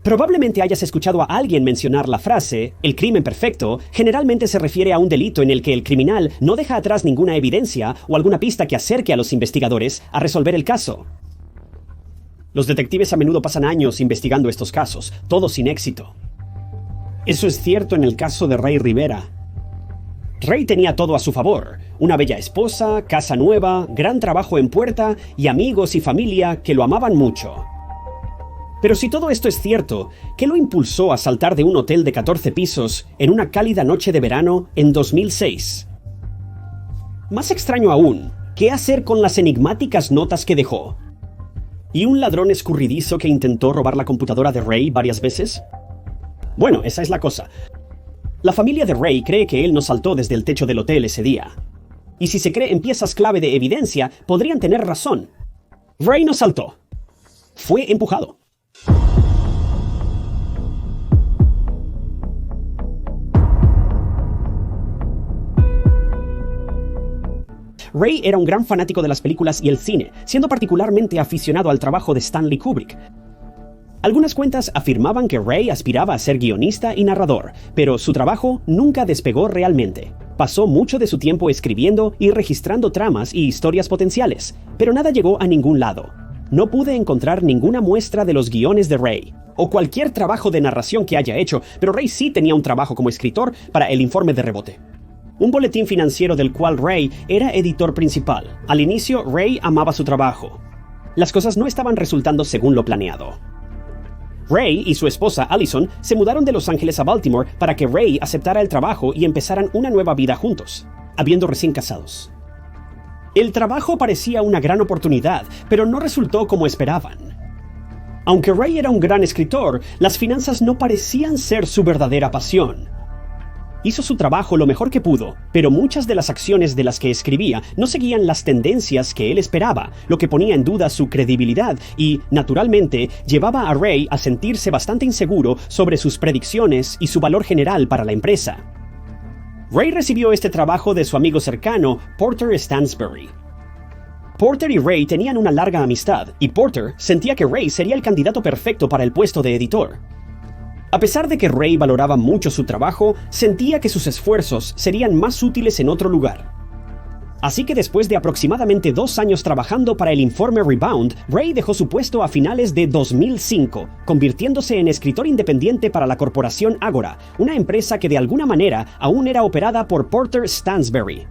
Probablemente hayas escuchado a alguien mencionar la frase, el crimen perfecto, generalmente se refiere a un delito en el que el criminal no deja atrás ninguna evidencia o alguna pista que acerque a los investigadores a resolver el caso. Los detectives a menudo pasan años investigando estos casos, todos sin éxito. Eso es cierto en el caso de Ray Rivera. Ray tenía todo a su favor: una bella esposa, casa nueva, gran trabajo en puerta y amigos y familia que lo amaban mucho. Pero si todo esto es cierto, ¿qué lo impulsó a saltar de un hotel de 14 pisos en una cálida noche de verano en 2006? Más extraño aún, ¿qué hacer con las enigmáticas notas que dejó? ¿Y un ladrón escurridizo que intentó robar la computadora de Ray varias veces? Bueno, esa es la cosa. La familia de Ray cree que él no saltó desde el techo del hotel ese día. Y si se cree en piezas clave de evidencia, podrían tener razón. Ray no saltó. Fue empujado. Ray era un gran fanático de las películas y el cine, siendo particularmente aficionado al trabajo de Stanley Kubrick. Algunas cuentas afirmaban que Ray aspiraba a ser guionista y narrador, pero su trabajo nunca despegó realmente. Pasó mucho de su tiempo escribiendo y registrando tramas y historias potenciales, pero nada llegó a ningún lado. No pude encontrar ninguna muestra de los guiones de Ray, o cualquier trabajo de narración que haya hecho, pero Ray sí tenía un trabajo como escritor para el Informe de Rebote, un boletín financiero del cual Ray era editor principal. Al inicio, Ray amaba su trabajo. Las cosas no estaban resultando según lo planeado. Ray y su esposa Allison se mudaron de Los Ángeles a Baltimore para que Ray aceptara el trabajo y empezaran una nueva vida juntos, habiendo recién casados. El trabajo parecía una gran oportunidad, pero no resultó como esperaban. Aunque Ray era un gran escritor, las finanzas no parecían ser su verdadera pasión. Hizo su trabajo lo mejor que pudo, pero muchas de las acciones de las que escribía no seguían las tendencias que él esperaba, lo que ponía en duda su credibilidad y, naturalmente, llevaba a Ray a sentirse bastante inseguro sobre sus predicciones y su valor general para la empresa. Ray recibió este trabajo de su amigo cercano, Porter Stansberry. Porter y Ray tenían una larga amistad, y Porter sentía que Ray sería el candidato perfecto para el puesto de editor. A pesar de que Ray valoraba mucho su trabajo, sentía que sus esfuerzos serían más útiles en otro lugar. Así que después de aproximadamente 2 años trabajando para el Informe Rebound, Ray dejó su puesto a finales de 2005, convirtiéndose en escritor independiente para la corporación Agora, una empresa que de alguna manera aún era operada por Porter Stansberry.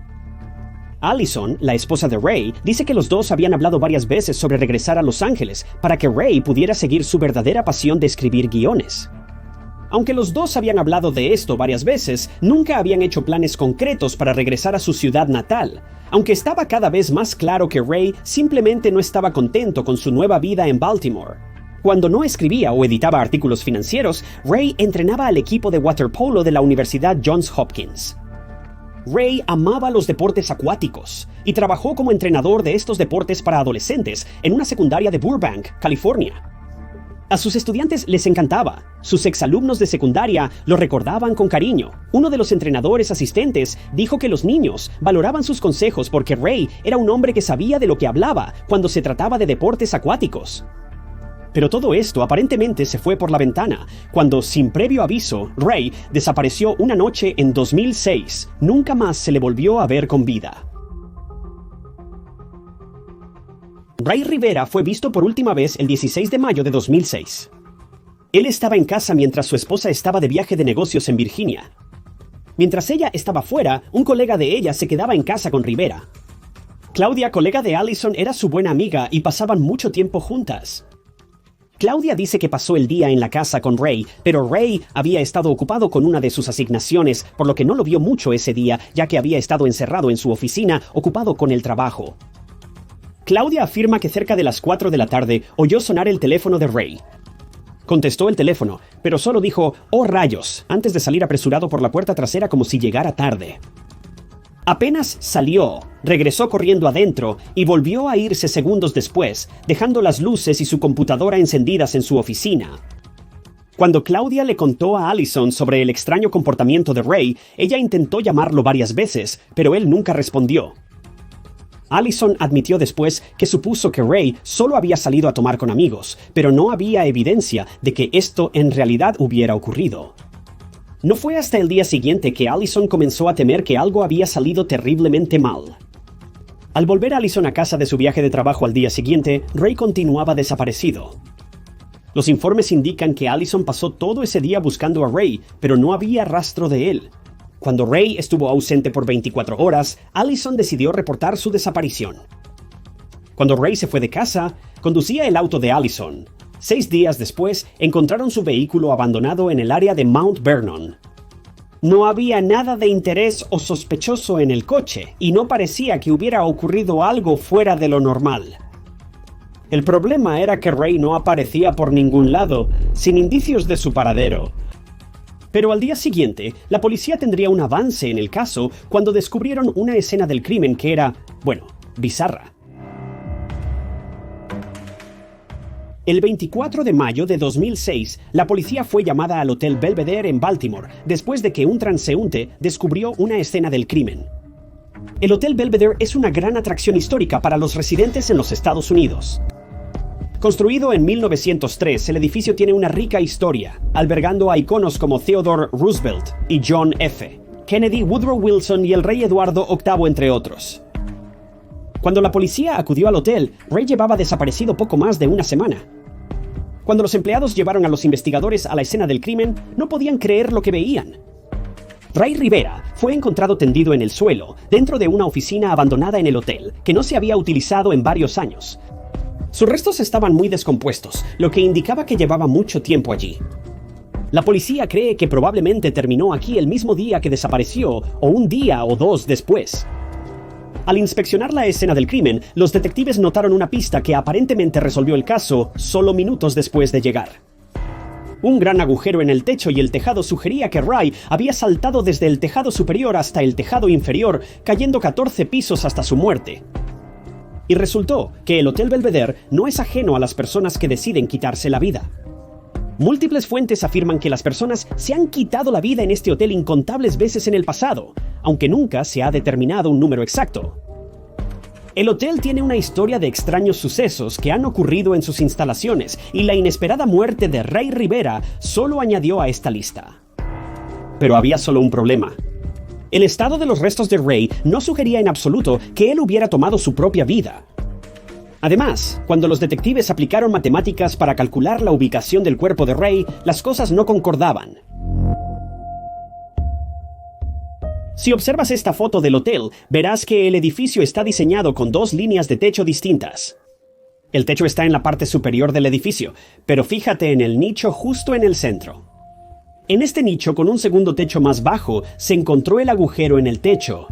Allison, la esposa de Ray, dice que los dos habían hablado varias veces sobre regresar a Los Ángeles para que Ray pudiera seguir su verdadera pasión de escribir guiones. Aunque los dos habían hablado de esto varias veces, nunca habían hecho planes concretos para regresar a su ciudad natal, aunque estaba cada vez más claro que Ray simplemente no estaba contento con su nueva vida en Baltimore. Cuando no escribía o editaba artículos financieros, Ray entrenaba al equipo de waterpolo de la Universidad Johns Hopkins. Ray amaba los deportes acuáticos y trabajó como entrenador de estos deportes para adolescentes en una secundaria de Burbank, California. A sus estudiantes les encantaba. Sus exalumnos de secundaria lo recordaban con cariño. Uno de los entrenadores asistentes dijo que los niños valoraban sus consejos porque Ray era un hombre que sabía de lo que hablaba cuando se trataba de deportes acuáticos. Pero todo esto aparentemente se fue por la ventana, cuando, sin previo aviso, Ray desapareció una noche en 2006. Nunca más se le volvió a ver con vida. Ray Rivera fue visto por última vez el 16 de mayo de 2006. Él estaba en casa mientras su esposa estaba de viaje de negocios en Virginia. Mientras ella estaba fuera, un colega de ella se quedaba en casa con Rivera. Claudia, colega de Allison, era su buena amiga y pasaban mucho tiempo juntas. Claudia dice que pasó el día en la casa con Ray, pero Ray había estado ocupado con una de sus asignaciones, por lo que no lo vio mucho ese día, ya que había estado encerrado en su oficina, ocupado con el trabajo. Claudia afirma que cerca de las 4 de la tarde oyó sonar el teléfono de Ray. Contestó el teléfono, pero solo dijo «Oh rayos», antes de salir apresurado por la puerta trasera como si llegara tarde. Apenas salió, regresó corriendo adentro y volvió a irse segundos después, dejando las luces y su computadora encendidas en su oficina. Cuando Claudia le contó a Allison sobre el extraño comportamiento de Ray, ella intentó llamarlo varias veces, pero él nunca respondió. Allison admitió después que supuso que Ray solo había salido a tomar con amigos, pero no había evidencia de que esto en realidad hubiera ocurrido. No fue hasta el día siguiente que Allison comenzó a temer que algo había salido terriblemente mal. Al volver Allison a casa de su viaje de trabajo al día siguiente, Ray continuaba desaparecido. Los informes indican que Allison pasó todo ese día buscando a Ray, pero no había rastro de él. Cuando Ray estuvo ausente por 24 horas, Allison decidió reportar su desaparición. Cuando Ray se fue de casa, conducía el auto de Allison. 6 días después, encontraron su vehículo abandonado en el área de Mount Vernon. No había nada de interés o sospechoso en el coche, y no parecía que hubiera ocurrido algo fuera de lo normal. El problema era que Ray no aparecía por ningún lado, sin indicios de su paradero. Pero al día siguiente, la policía tendría un avance en el caso cuando descubrieron una escena del crimen que era, bueno, bizarra. El 24 de mayo de 2006, la policía fue llamada al Hotel Belvedere en Baltimore después de que un transeúnte descubrió una escena del crimen. El Hotel Belvedere es una gran atracción histórica para los residentes en los Estados Unidos. Construido en 1903, el edificio tiene una rica historia, albergando a iconos como Theodore Roosevelt y John F. Kennedy, Woodrow Wilson y el rey Eduardo VIII, entre otros. Cuando la policía acudió al hotel, Ray llevaba desaparecido poco más de una semana. Cuando los empleados llevaron a los investigadores a la escena del crimen, no podían creer lo que veían. Ray Rivera fue encontrado tendido en el suelo, dentro de una oficina abandonada en el hotel, que no se había utilizado en varios años. Sus restos estaban muy descompuestos, lo que indicaba que llevaba mucho tiempo allí. La policía cree que probablemente terminó aquí el mismo día que desapareció, o un día o dos después. Al inspeccionar la escena del crimen, los detectives notaron una pista que aparentemente resolvió el caso solo minutos después de llegar. Un gran agujero en el techo y el tejado sugería que Ray había saltado desde el tejado superior hasta el tejado inferior, cayendo 14 pisos hasta su muerte. Y resultó que el Hotel Belvedere no es ajeno a las personas que deciden quitarse la vida. Múltiples fuentes afirman que las personas se han quitado la vida en este hotel incontables veces en el pasado, aunque nunca se ha determinado un número exacto. El hotel tiene una historia de extraños sucesos que han ocurrido en sus instalaciones, y la inesperada muerte de Ray Rivera solo añadió a esta lista. Pero había solo un problema. El estado de los restos de Ray no sugería en absoluto que él hubiera tomado su propia vida. Además, cuando los detectives aplicaron matemáticas para calcular la ubicación del cuerpo de Ray, las cosas no concordaban. Si observas esta foto del hotel, verás que el edificio está diseñado con 2 líneas de techo distintas. El techo está en la parte superior del edificio, pero fíjate en el nicho justo en el centro. En este nicho, con un segundo techo más bajo, se encontró el agujero en el techo.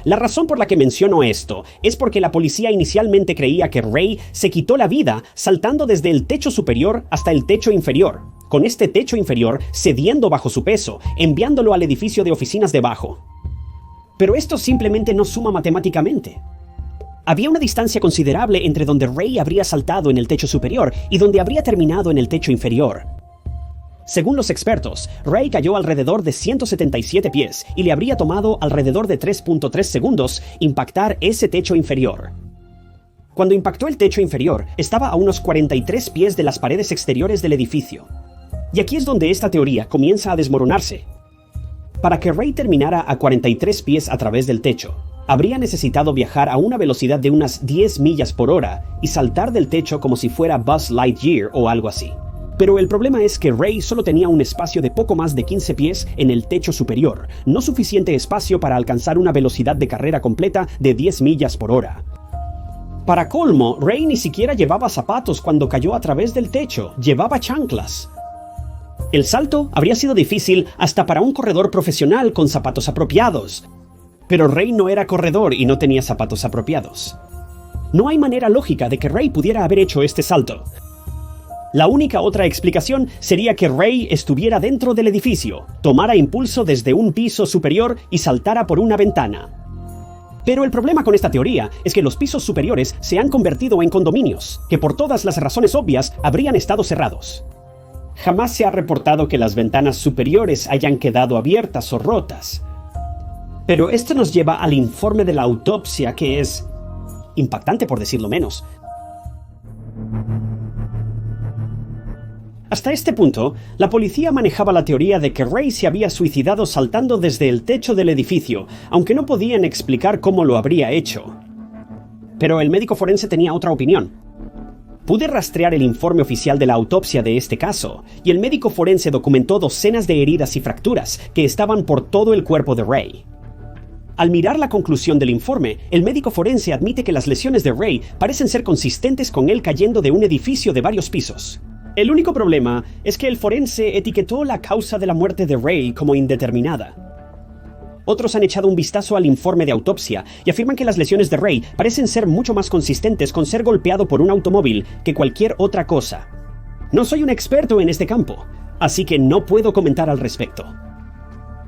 La razón por la que menciono esto es porque la policía inicialmente creía que Ray se quitó la vida saltando desde el techo superior hasta el techo inferior, con este techo inferior cediendo bajo su peso, enviándolo al edificio de oficinas debajo. Pero esto simplemente no suma matemáticamente. Había una distancia considerable entre donde Ray habría saltado en el techo superior y donde habría terminado en el techo inferior. Según los expertos, Ray cayó alrededor de 177 pies y le habría tomado alrededor de 3.3 segundos impactar ese techo inferior. Cuando impactó el techo inferior, estaba a unos 43 pies de las paredes exteriores del edificio. Y aquí es donde esta teoría comienza a desmoronarse. Para que Ray terminara a 43 pies a través del techo, habría necesitado viajar a una velocidad de unas 10 millas por hora y saltar del techo como si fuera Buzz Lightyear o algo así. Pero el problema es que Ray solo tenía un espacio de poco más de 15 pies en el techo superior, no suficiente espacio para alcanzar una velocidad de carrera completa de 10 millas por hora. Para colmo, Ray ni siquiera llevaba zapatos cuando cayó a través del techo, llevaba chanclas. El salto habría sido difícil hasta para un corredor profesional con zapatos apropiados. Pero Ray no era corredor y no tenía zapatos apropiados. No hay manera lógica de que Ray pudiera haber hecho este salto. La única otra explicación sería que Ray estuviera dentro del edificio, tomara impulso desde un piso superior y saltara por una ventana. Pero el problema con esta teoría es que los pisos superiores se han convertido en condominios, que por todas las razones obvias habrían estado cerrados. Jamás se ha reportado que las ventanas superiores hayan quedado abiertas o rotas. Pero esto nos lleva al informe de la autopsia, que es impactante por decirlo menos. Hasta este punto, la policía manejaba la teoría de que Ray se había suicidado saltando desde el techo del edificio, aunque no podían explicar cómo lo habría hecho. Pero el médico forense tenía otra opinión. Pude rastrear el informe oficial de la autopsia de este caso, y el médico forense documentó docenas de heridas y fracturas que estaban por todo el cuerpo de Ray. Al mirar la conclusión del informe, el médico forense admite que las lesiones de Ray parecen ser consistentes con él cayendo de un edificio de varios pisos. El único problema es que el forense etiquetó la causa de la muerte de Ray como indeterminada. Otros han echado un vistazo al informe de autopsia y afirman que las lesiones de Ray parecen ser mucho más consistentes con ser golpeado por un automóvil que cualquier otra cosa. No soy un experto en este campo, así que no puedo comentar al respecto.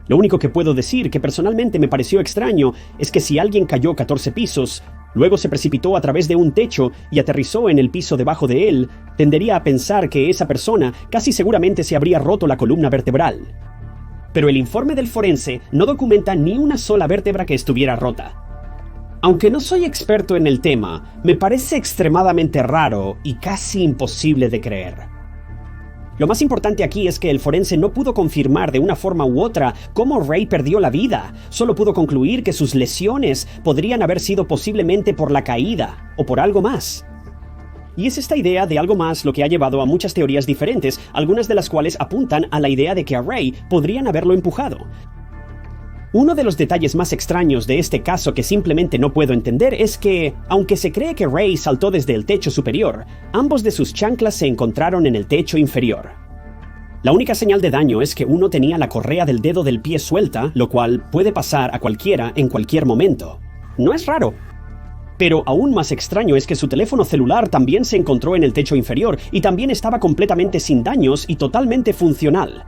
Lo único que puedo decir que personalmente me pareció extraño es que si alguien cayó 14 pisos, luego se precipitó a través de un techo y aterrizó en el piso debajo de él, tendería a pensar que esa persona casi seguramente se habría roto la columna vertebral. Pero el informe del forense no documenta ni una sola vértebra que estuviera rota. Aunque no soy experto en el tema, me parece extremadamente raro y casi imposible de creer. Lo más importante aquí es que el forense no pudo confirmar de una forma u otra cómo Ray perdió la vida, solo pudo concluir que sus lesiones podrían haber sido posiblemente por la caída o por algo más. Y es esta idea de algo más lo que ha llevado a muchas teorías diferentes, algunas de las cuales apuntan a la idea de que a Ray podrían haberlo empujado. Uno de los detalles más extraños de este caso que simplemente no puedo entender es que, aunque se cree que Ray saltó desde el techo superior, ambos de sus chanclas se encontraron en el techo inferior. La única señal de daño es que uno tenía la correa del dedo del pie suelta, lo cual puede pasar a cualquiera en cualquier momento. No es raro. Pero aún más extraño es que su teléfono celular también se encontró en el techo inferior y también estaba completamente sin daños y totalmente funcional.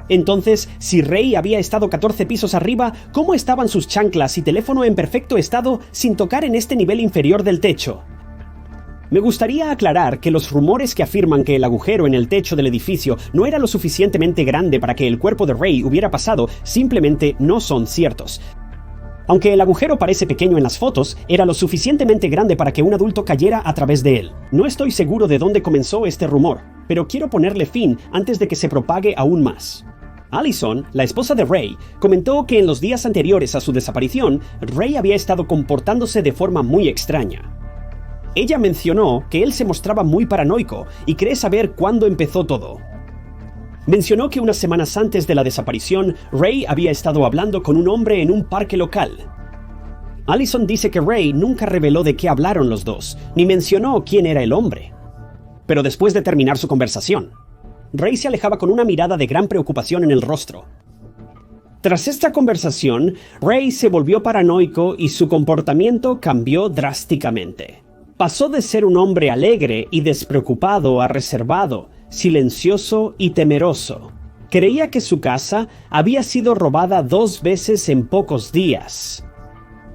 Entonces, si Ray había estado 14 pisos arriba, ¿cómo estaban sus chanclas y teléfono en perfecto estado sin tocar en este nivel inferior del techo? Me gustaría aclarar que los rumores que afirman que el agujero en el techo del edificio no era lo suficientemente grande para que el cuerpo de Ray hubiera pasado simplemente no son ciertos. Aunque el agujero parece pequeño en las fotos, era lo suficientemente grande para que un adulto cayera a través de él. No estoy seguro de dónde comenzó este rumor, pero quiero ponerle fin antes de que se propague aún más. Allison, la esposa de Ray, comentó que en los días anteriores a su desaparición, Ray había estado comportándose de forma muy extraña. Ella mencionó que él se mostraba muy paranoico y cree saber cuándo empezó todo. Mencionó que unas semanas antes de la desaparición, Ray había estado hablando con un hombre en un parque local. Allison dice que Ray nunca reveló de qué hablaron los dos, ni mencionó quién era el hombre. Pero después de terminar su conversación, Ray se alejaba con una mirada de gran preocupación en el rostro. Tras esta conversación, Ray se volvió paranoico y su comportamiento cambió drásticamente. Pasó de ser un hombre alegre y despreocupado a reservado, silencioso y temeroso. Creía que su casa había sido robada 2 veces en pocos días.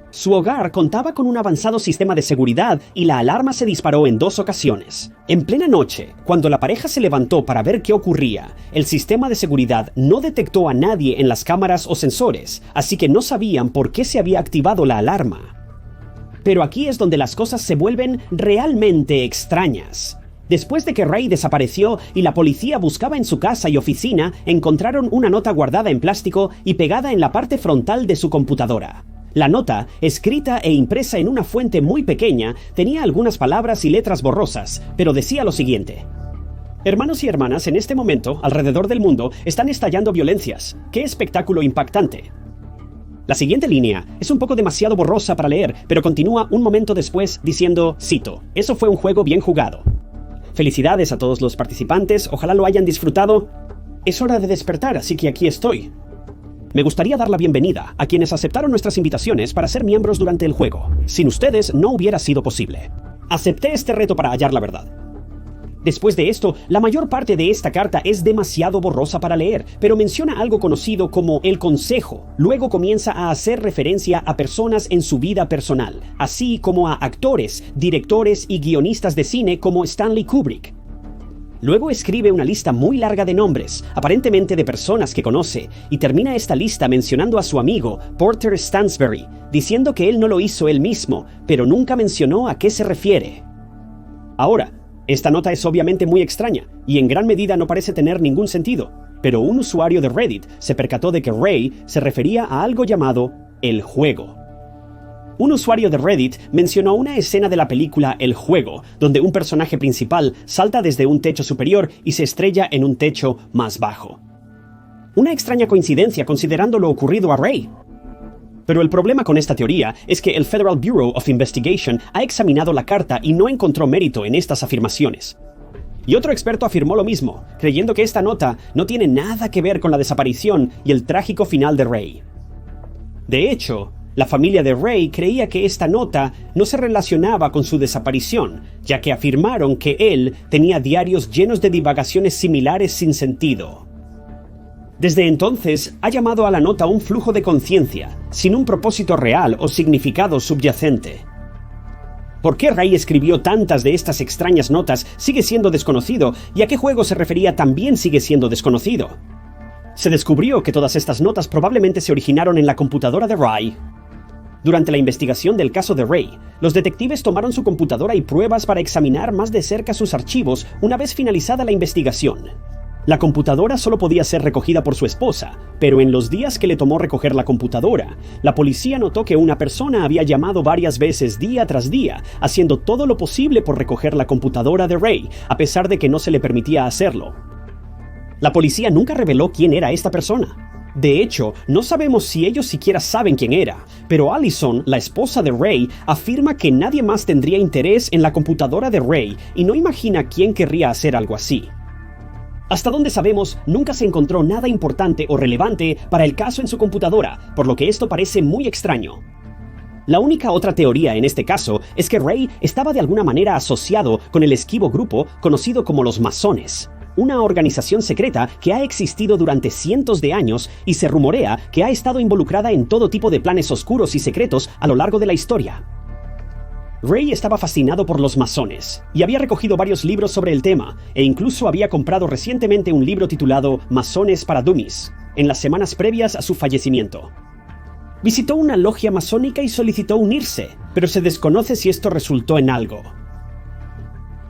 Su hogar contaba con un avanzado sistema de seguridad y la alarma se disparó en 2 ocasiones. En plena noche, cuando la pareja se levantó para ver qué ocurría, el sistema de seguridad no detectó a nadie en las cámaras o sensores, así que no sabían por qué se había activado la alarma. Pero aquí es donde las cosas se vuelven realmente extrañas. Después de que Ray desapareció y la policía buscaba en su casa y oficina, encontraron una nota guardada en plástico y pegada en la parte frontal de su computadora. La nota, escrita e impresa en una fuente muy pequeña, tenía algunas palabras y letras borrosas, pero decía lo siguiente: Hermanos y hermanas, en este momento, alrededor del mundo, están estallando violencias. ¡Qué espectáculo impactante! La siguiente línea es un poco demasiado borrosa para leer, pero continúa un momento después diciendo, cito, «Eso fue un juego bien jugado. Felicidades a todos los participantes, ojalá lo hayan disfrutado. Es hora de despertar, así que aquí estoy. Me gustaría dar la bienvenida a quienes aceptaron nuestras invitaciones para ser miembros durante el juego. Sin ustedes no hubiera sido posible. Acepté este reto para hallar la verdad». Después de esto, la mayor parte de esta carta es demasiado borrosa para leer, pero menciona algo conocido como el consejo. Luego comienza a hacer referencia a personas en su vida personal, así como a actores, directores y guionistas de cine como Stanley Kubrick. Luego escribe una lista muy larga de nombres, aparentemente de personas que conoce, y termina esta lista mencionando a su amigo, Porter Stansberry, diciendo que él no lo hizo él mismo, pero nunca mencionó a qué se refiere. Ahora, esta nota es obviamente muy extraña, y en gran medida no parece tener ningún sentido, pero un usuario de Reddit se percató de que Ray se refería a algo llamado el juego. Un usuario de Reddit mencionó una escena de la película El Juego, donde un personaje principal salta desde un techo superior y se estrella en un techo más bajo. Una extraña coincidencia considerando lo ocurrido a Ray. Pero el problema con esta teoría es que el Federal Bureau of Investigation ha examinado la carta y no encontró mérito en estas afirmaciones. Y otro experto afirmó lo mismo, creyendo que esta nota no tiene nada que ver con la desaparición y el trágico final de Ray. De hecho, la familia de Ray creía que esta nota no se relacionaba con su desaparición, ya que afirmaron que él tenía diarios llenos de divagaciones similares sin sentido. Desde entonces, ha llamado a la nota un flujo de conciencia, sin un propósito real o significado subyacente. ¿Por qué Ray escribió tantas de estas extrañas notas sigue siendo desconocido, y a qué juego se refería también sigue siendo desconocido? Se descubrió que todas estas notas probablemente se originaron en la computadora de Ray. Durante la investigación del caso de Ray, los detectives tomaron su computadora y pruebas para examinar más de cerca sus archivos una vez finalizada la investigación. La computadora solo podía ser recogida por su esposa, pero en los días que le tomó recoger la computadora, la policía notó que una persona había llamado varias veces día tras día, haciendo todo lo posible por recoger la computadora de Ray, a pesar de que no se le permitía hacerlo. La policía nunca reveló quién era esta persona. De hecho, no sabemos si ellos siquiera saben quién era, pero Allison, la esposa de Ray, afirma que nadie más tendría interés en la computadora de Ray y no imagina quién querría hacer algo así. Hasta donde sabemos, nunca se encontró nada importante o relevante para el caso en su computadora, por lo que esto parece muy extraño. La única otra teoría en este caso es que Ray estaba de alguna manera asociado con el esquivo grupo conocido como los masones, una organización secreta que ha existido durante cientos de años y se rumorea que ha estado involucrada en todo tipo de planes oscuros y secretos a lo largo de la historia. Ray estaba fascinado por los masones y había recogido varios libros sobre el tema, e incluso había comprado recientemente un libro titulado Masones para Dummies, en las semanas previas a su fallecimiento. Visitó una logia masónica y solicitó unirse, pero se desconoce si esto resultó en algo.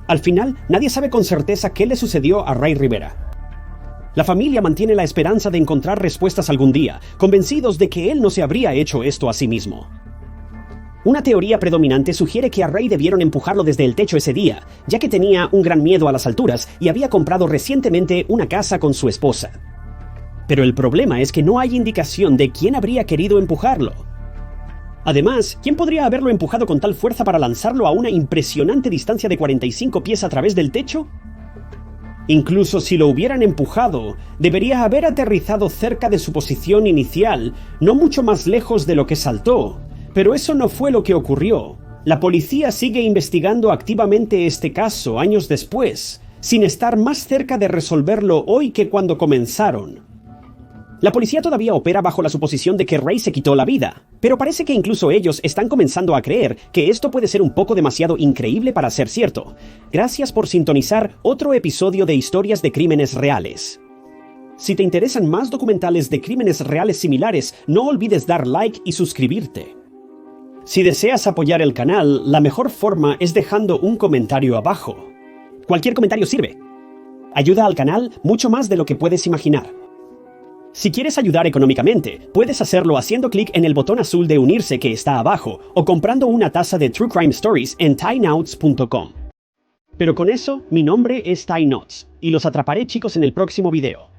Al final, nadie sabe con certeza qué le sucedió a Ray Rivera. La familia mantiene la esperanza de encontrar respuestas algún día, convencidos de que él no se habría hecho esto a sí mismo. Una teoría predominante sugiere que a Ray debieron empujarlo desde el techo ese día, ya que tenía un gran miedo a las alturas y había comprado recientemente una casa con su esposa. Pero el problema es que no hay indicación de quién habría querido empujarlo. Además, ¿quién podría haberlo empujado con tal fuerza para lanzarlo a una impresionante distancia de 45 pies a través del techo? Incluso si lo hubieran empujado, debería haber aterrizado cerca de su posición inicial, no mucho más lejos de lo que saltó. Pero eso no fue lo que ocurrió. La policía sigue investigando activamente este caso años después, sin estar más cerca de resolverlo hoy que cuando comenzaron. La policía todavía opera bajo la suposición de que Ray se quitó la vida, pero parece que incluso ellos están comenzando a creer que esto puede ser un poco demasiado increíble para ser cierto. Gracias por sintonizar otro episodio de Historias de Crímenes Reales. Si te interesan más documentales de crímenes reales similares, no olvides dar like y suscribirte. Si deseas apoyar el canal, la mejor forma es dejando un comentario abajo. Cualquier comentario sirve. Ayuda al canal mucho más de lo que puedes imaginar. Si quieres ayudar económicamente, puedes hacerlo haciendo clic en el botón azul de unirse que está abajo o comprando una taza de True Crime Stories en TyNotes.com. Pero con eso, mi nombre es TyNotes y los atraparé, chicos, en el próximo video.